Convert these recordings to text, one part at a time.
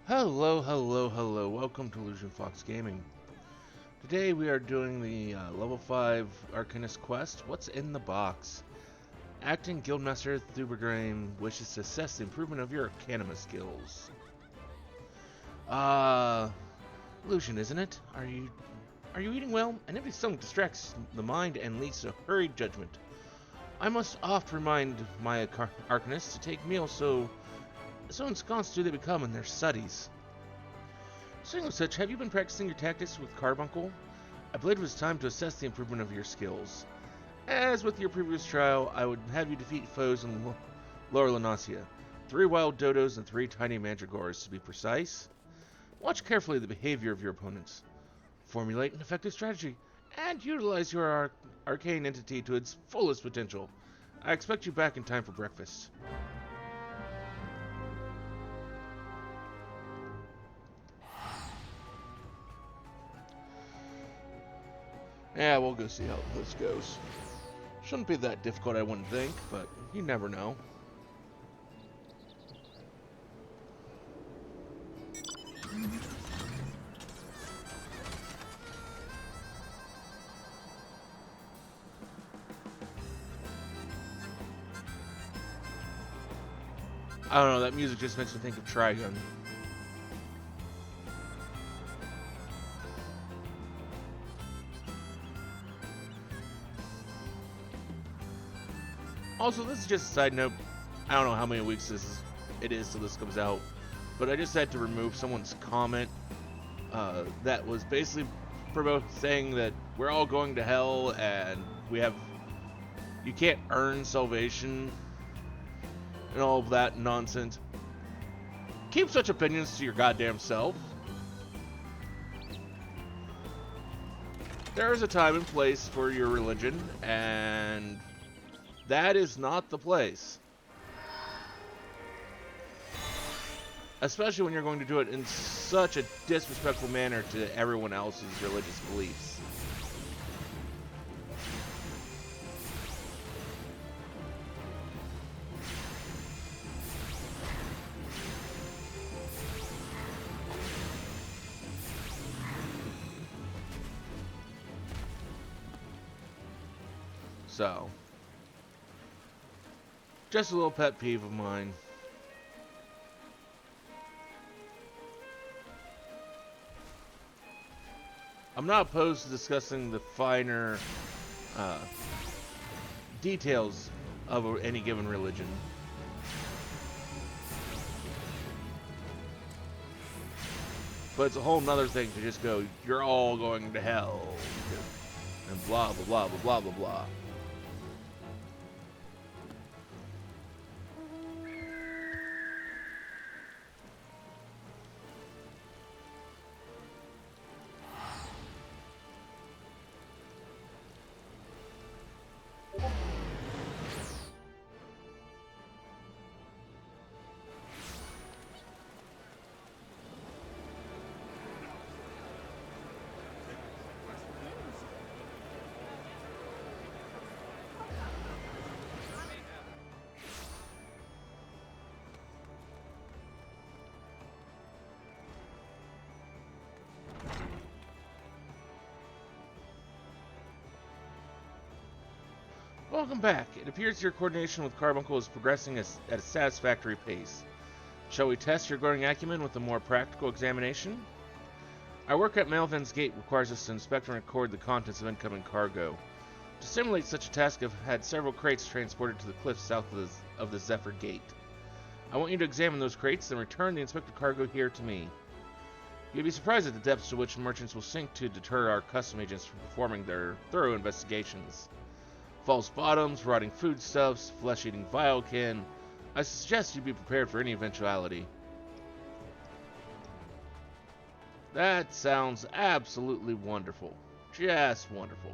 Hello, hello, hello. Welcome to Illusion Fox Gaming. Today we are doing the level 5 Arcanist quest. What's in the box? Acting Guildmaster Thubergrame wishes to assess the improvement of your Arcanima skills. Illusion, isn't it? Are you eating well? An empty stomach distracts the mind and leads to hurried judgment. I must oft remind my Arcanists to take meals so ensconced do they become in their studies. Saying of such, have you been practicing your tactics with Carbuncle? I believe it was time to assess the improvement of your skills. As with your previous trial, I would have you defeat foes in Lower Lanasia. 3 wild dodos and 3 tiny mandragores, to be precise. Watch carefully the behavior of your opponents. Formulate an effective strategy, and utilize your arcane entity to its fullest potential. I expect you back in time for breakfast. Yeah, we'll go see how this goes. Shouldn't be that difficult, I wouldn't think, but you never know. I don't know, that music just makes me think of Trigun. Also, this is just a side note. I don't know how many weeks it is till this comes out, but I just had to remove someone's comment that was basically saying that we're all going to hell and you can't earn salvation and all of that nonsense. Keep such opinions to your goddamn self. There is a time and place for your religion, and that is not the place. Especially when you're going to do it in such a disrespectful manner to everyone else's religious beliefs. So, just a little pet peeve of mine. I'm not opposed to discussing the finer details of any given religion. But it's a whole nother thing to just go, you're all going to hell. And blah, blah, blah, blah, blah, blah, blah. Welcome back. It appears your coordination with Carbuncle is progressing at a satisfactory pace. Shall we test your guarding acumen with a more practical examination? Our work at Malvin's Gate requires us to inspect and record the contents of incoming cargo. To simulate such a task, I've had several crates transported to the cliffs south of the Zephyr Gate. I want you to examine those crates and return the inspected cargo here to me. You'd be surprised at the depths to which merchants will sink to deter our custom agents from performing their thorough investigations. False bottoms, rotting foodstuffs, flesh-eating vilekin. I suggest you be prepared for any eventuality. That sounds absolutely wonderful. Just wonderful.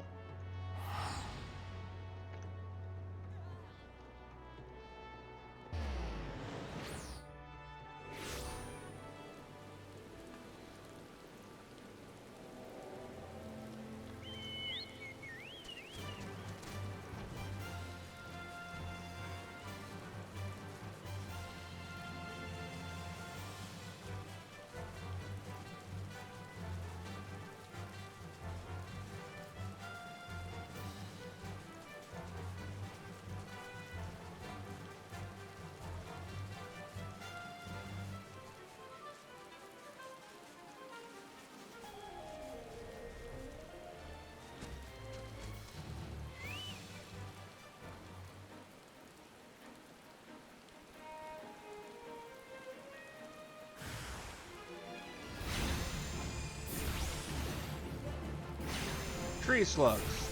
tree slugs.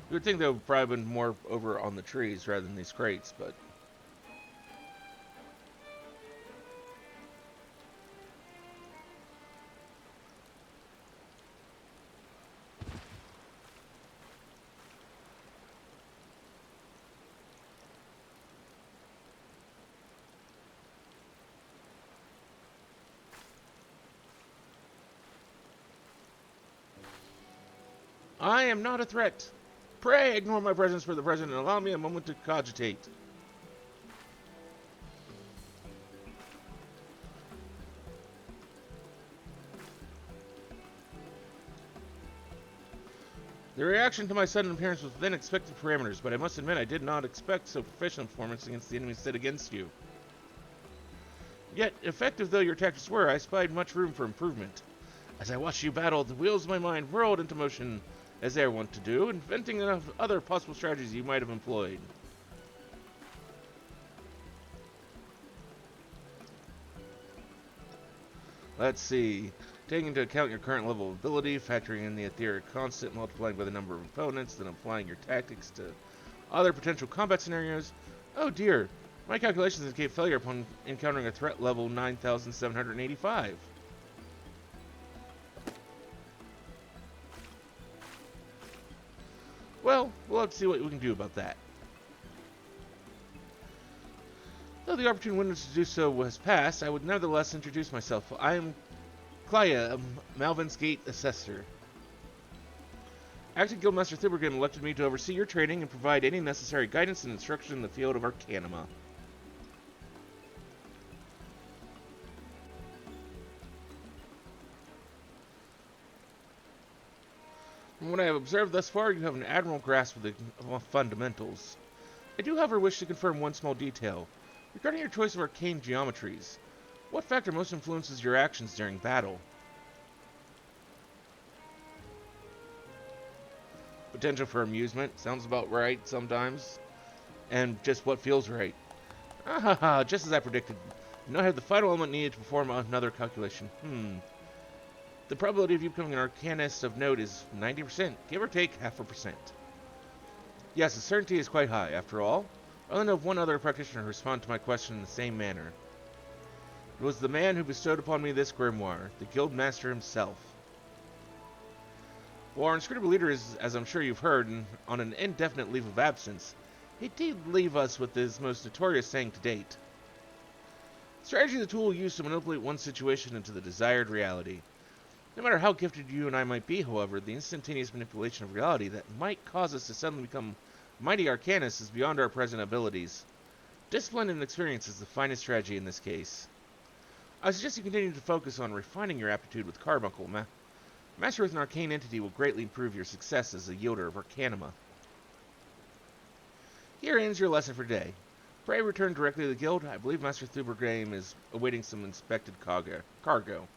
You would think they would probably been more over on the trees rather than these crates, but... I am not a threat. Pray ignore my presence for the present and allow me a moment to cogitate. The reaction to my sudden appearance was within expected parameters, but I must admit I did not expect so professional performance against the enemy set against you. Yet, effective though your tactics were, I spied much room for improvement. As I watched you battle, the wheels of my mind whirled into motion, as they are wont to do, inventing other possible strategies you might have employed. Let's see. Taking into account your current level of ability, factoring in the etheric constant, multiplying by the number of opponents, then applying your tactics to other potential combat scenarios. Oh dear, my calculations indicate failure upon encountering a threat level 9,785. Well, we'll have to see what we can do about that. Though the opportune window to do so has passed, I would nevertheless introduce myself. I am Klaya, Malvin's Gate Assessor. Acting Guildmaster Thubergen elected me to oversee your training and provide any necessary guidance and instruction in the field of Arcanima. From what I have observed thus far, you have an admirable grasp of the fundamentals. I do, however, wish to confirm one small detail. Regarding your choice of arcane geometries, what factor most influences your actions during battle? Potential for amusement, sounds about right sometimes. And just what feels right. Ah, just as I predicted. You now have the final element needed to perform another calculation. The probability of you becoming an Arcanist of note is 90%, give or take 0.5%. Yes, the certainty is quite high. After all, I only know of one other practitioner who responded to my question in the same manner. It was the man who bestowed upon me this grimoire, the Guildmaster himself. While our inscrutable leader is, as I'm sure you've heard, on an indefinite leave of absence, he did leave us with his most notorious saying to date. Strategy is the tool used to manipulate one situation into the desired reality. No matter how gifted you and I might be, however, the instantaneous manipulation of reality that might cause us to suddenly become mighty Arcanists is beyond our present abilities. Discipline and experience is the finest strategy in this case. I suggest you continue to focus on refining your aptitude with Carbuncle. Master with an arcane entity will greatly improve your success as a yielder of Arcanima. Here ends your lesson for today. Pray return directly to the guild. I believe Master Thubergen is awaiting some inspected cargo.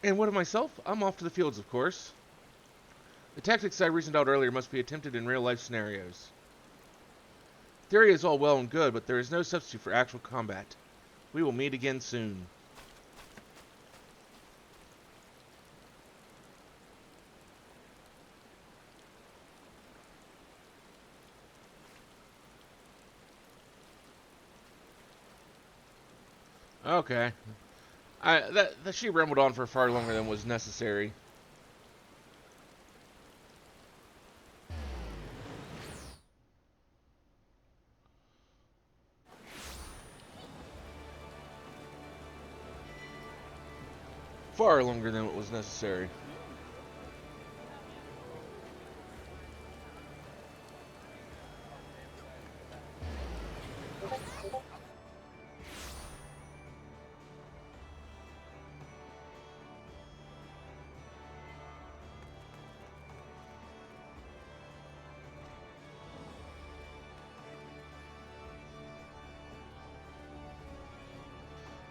And what of myself? I'm off to the fields, of course. The tactics I reasoned out earlier must be attempted in real-life scenarios. Theory is all well and good, but there is no substitute for actual combat. We will meet again soon. Okay. She rambled on for far longer than was necessary. Far longer than what was necessary.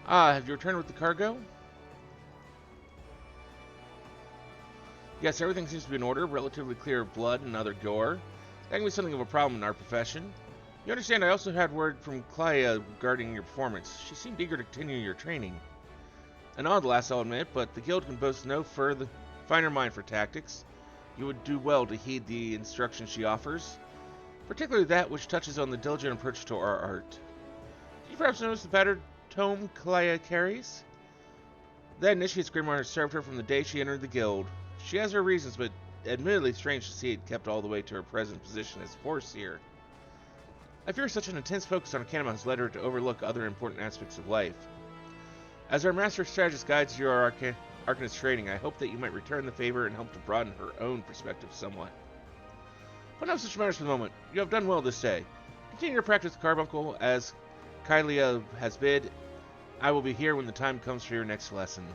Have you returned with the cargo? Yes, everything seems to be in order, relatively clear of blood and other gore. That can be something of a problem in our profession. You understand, I also had word from Klaya regarding your performance. She seemed eager to continue your training. An odd lass, I'll admit, but the guild can boast no finer mind for tactics. You would do well to heed the instructions she offers, particularly that which touches on the diligent approach to our art. Did you perhaps notice the battered tome Kalea carries? That initiate's grimoire has served her from the day she entered the guild. She has her reasons, but admittedly strange to see it kept all the way to her present position as force here. I fear such an intense focus on Arcanum has led her to overlook other important aspects of life. As our master strategist guides you our Arcanist training, I hope that you might return the favor and help to broaden her own perspective somewhat. But no such matters for the moment. You have done well this day. Continue your practice with Carbuncle as Kylia has bid. I will be here when the time comes for your next lesson.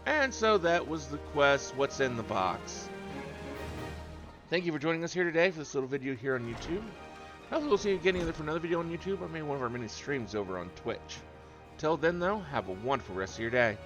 And so that was the quest, What's in the Box. Thank you for joining us here today for this little video here on YouTube. Hopefully we'll see you again either for another video on YouTube or maybe one of our mini streams over on Twitch. Till then though, have a wonderful rest of your day.